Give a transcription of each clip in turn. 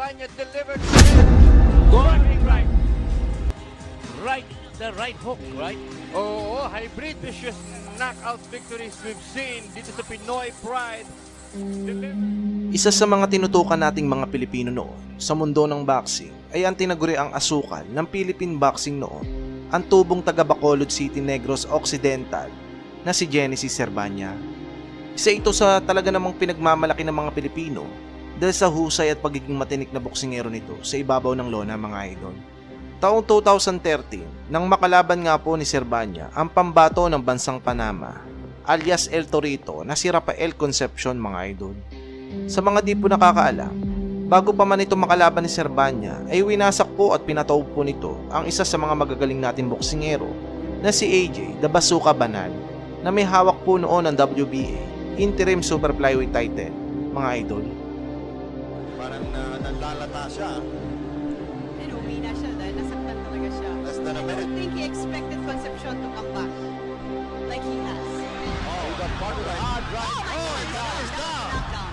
Serbanya delivered to him. Going right. Right, the right hook, right? Oo, hybrid vicious knockout victories we've seen dito sa Pinoy Pride. Isa sa mga tinutukan nating mga Pilipino noon sa mundo ng boxing ay ang tinaguriang asukal ng Philippine boxing noon, ang tubong taga Bacolod City, Negros Occidental na si Genesis Serbanya. Isa ito sa talaga namang pinagmamalaki ng mga Pilipino dahil sa husay at pagiging matinik na boksingero nito sa ibabaw ng lona, mga idol. Taong 2013, nang makalaban nga po ni Serbanya ang pambato ng bansang Panama alias El Torito na si Rafael Concepcion, mga idol. Sa mga di po nakakaalam, bago pa man ito makalaban ni Serbanya ay winasak po at pinataob po nito ang isa sa mga magagaling natin boksingero na si AJ The Bazooka Banal na may hawak po noon ng WBA Interim Super Flyweight title, mga idol. Parang nalalata siya. Pero umina siya dahil nasaktan talaga siya. Less than a I minute. don't think he expected Concepcion to come back like he has. Oh, he got part of the hard right. Oh my Oh, God! and that is down. Knockdown.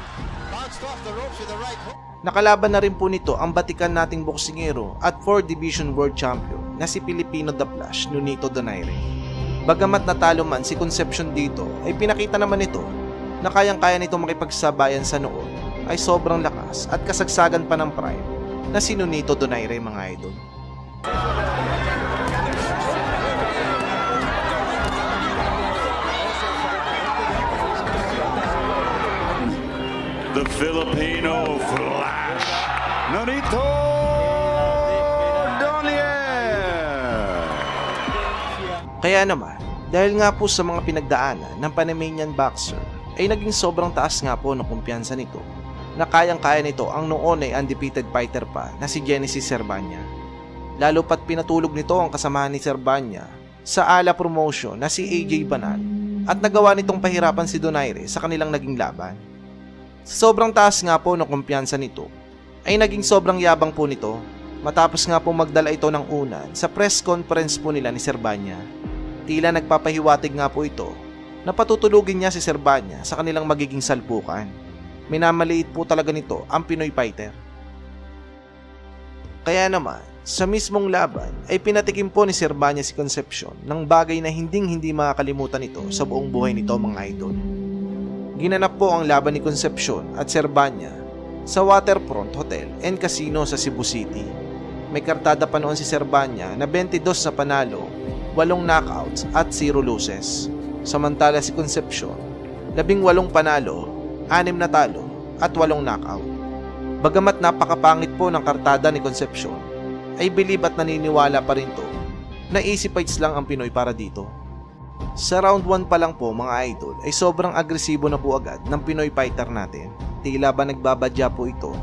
Bounced off the ropes with the right hook. Nakalaban na rin po nito ang batikan nating boksingero at 4 Division World Champion na si Filipino The Flash Nonito Donaire. Bagamat natalo man si Concepcion dito, ay pinakita naman nito na kayang-kaya nito makipagsabayan sa noon ay sobrang lakas at kasagsagan pa ng pride na si Nonito Donaire, mga idol. The Filipino Flash, Nonito Donaire. Kaya naman, dahil nga po sa mga pinagdaanan ng Panamanian boxer, ay naging sobrang taas nga po ng kumpiyansa nito na kayang-kaya nito ang noon ay undefeated fighter pa na si Genesis Serbanya. Lalo pat pinatulog nito ang kasamahan ni Serbanya sa ala promotion na si AJ Banal at nagawa nitong pahirapan si Donaire sa kanilang naging laban. Sa sobrang taas nga po ng kumpiyansa nito, ay naging sobrang yabang po nito matapos nga po magdala ito ng unan sa press conference po nila ni Serbanya. Tila nagpapahiwatig nga po ito na patutulugin niya si Serbanya sa kanilang magiging salpukan. Minamaliit po talaga nito ang Pinoy fighter. Kaya naman, sa mismong laban ay pinatikim po ni Serbanya si Concepcion ng bagay na hindi makakalimutan ito sa buong buhay nito, mga idol. Ginanap po ang laban ni Concepcion at Serbanya sa Waterfront Hotel and Casino sa Cebu City. May kartada pa noon si Serbanya na 22 na panalo, 8 knockouts at 0 losses. Samantala si Concepcion, 18 panalo, 6 na talo at 8 knockout. Bagamat napakapangit po ng kartada ni Concepcion, ay bilib at naniniwala pa rin to na easy fights lang ang Pinoy para dito. Sa round 1 pa lang po, mga idol, ay sobrang agresibo na po agad ng Pinoy fighter natin. Tila ba nagbabadya po ito,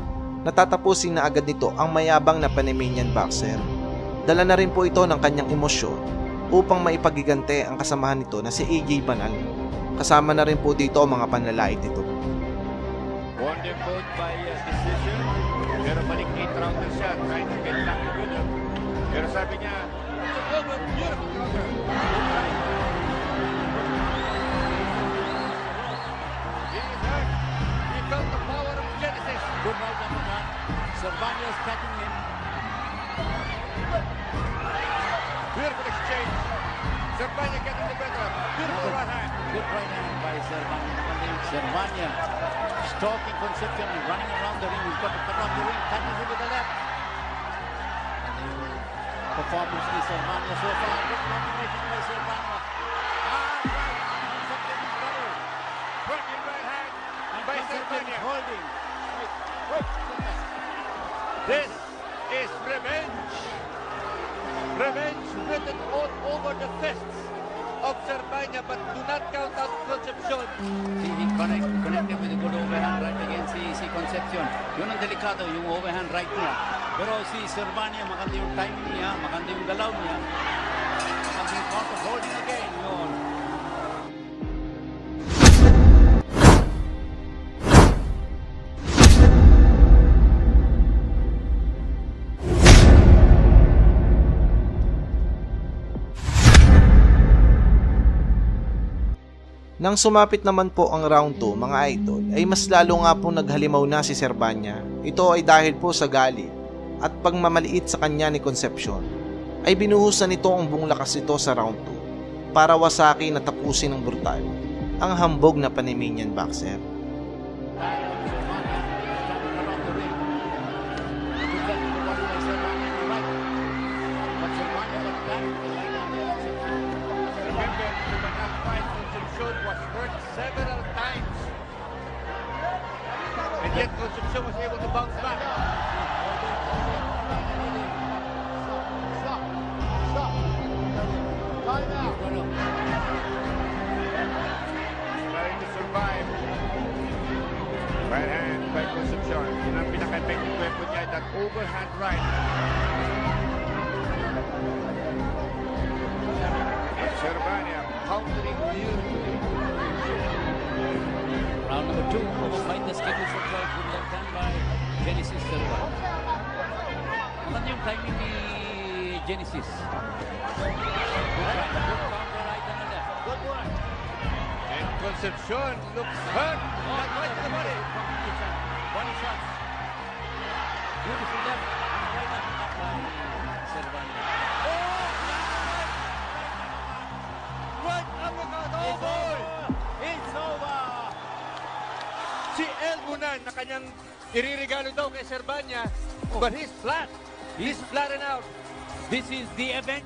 natatapusin na agad nito ang mayabang na Panamanian boxer. Dala na rin po ito ng kanyang emosyon upang maipagigante ang kasamahan nito na si AJ Banal. Kasama na rin po dito ang mga panlalait nito. Won them both by decision. Pero malikit round na siya, trying to get back the winner. Pero sabi niya, oh, beautiful counter. He is hurt. He felt the power of Genesis. Good right number one. Serbanya is catching him. Beautiful exchange. Serbanya getting the better. Beautiful right hand. Good right hand by Serbanya. Serbanya stalking Concepcion and running around the ring. He's got to cut off the ring. Touches it with the left. And the performance of Serbanya so far. Good combination by Serbanya. Concepcion is better. Working right hand by Concepcion Serbanya. holding. This is revenge. Revenge written all over the fists of Serbanya, but do not count out Concepcion. See, he connected with a good overhand right against si Concepcion. Yun ang delikado, yung overhand right niya. Pero si Serbanya, maganda yung timing niya, maganda yung galaw niya. Maganda yung counter holding again. Yun. Nang sumapit naman po ang round 2 mga idol ay mas lalo nga po naghalimaw na si Serbanya. Ito ay dahil po sa galit at pagmamaliit sa kanya ni Concepcion ay binuhusan nito ang buong lakas nito sa round 2 para wasakin at tapusin ng brutal ang hambog na Panamanian boxer. Remember, the knock fight Concepcion was hurt several times. And yet Concepcion was able to bounce back. Trying to survive. Right hand by Concepcion. Yun ang pinaka-effective weapon niya, that overhand right. And Serbanya countering beautifully. Round number 2 of a fight na scheduled for 12 with left hand by Genesis Serbanya. Ano yung timing ni Genesis? Good right, good counter right on the left. Good one. And Concepcion looks hurt. Not right to the body. Body shots. Beautiful left. Right up by Serbanya. Right uppercut. Oh boy! It's over! Si Elbunan na kanyang iririgalo daw kay Serbanya, but he's flat. He's flattened out. This is the event.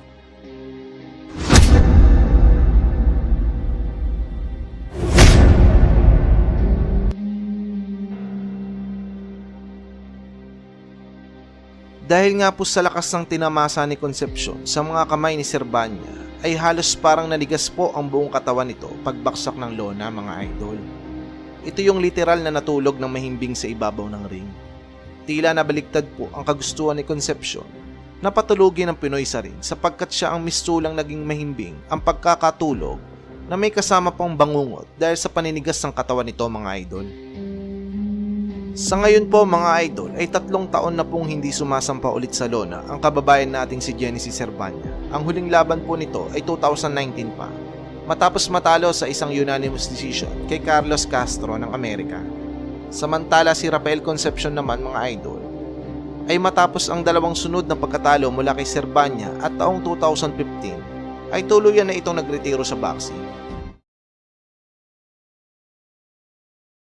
Dahil nga po sa lakas ng tinamasa ni Concepcion sa mga kamay ni Serbanya ay halos parang naligas po ang buong katawan nito pagbaksak ng lona mga idol. Ito yung literal na natulog ng mahimbing sa ibabaw ng ring. Tila nabaliktad po ang kagustuhan ni Concepcion na patulugin ng Pinoy sa ring sapagkat siya ang mistulang naging mahimbing ang pagkakatulog na may kasama pang bangungot dahil sa paninigas ng katawan nito mga idol. Sa ngayon po mga idol ay 3 taon na pong hindi sumasampa ulit sa lona ang kababayan nating si Genesis Serbanya. Ang huling laban po nito ay 2019 pa, matapos matalo sa isang unanimous decision kay Carlos Castro ng Amerika. Samantala si Rafael Concepcion naman mga idol ay matapos ang 2 sunod na pagkatalo mula kay Serbanya at taong 2015 ay tuluyan na itong nagretiro sa boxing.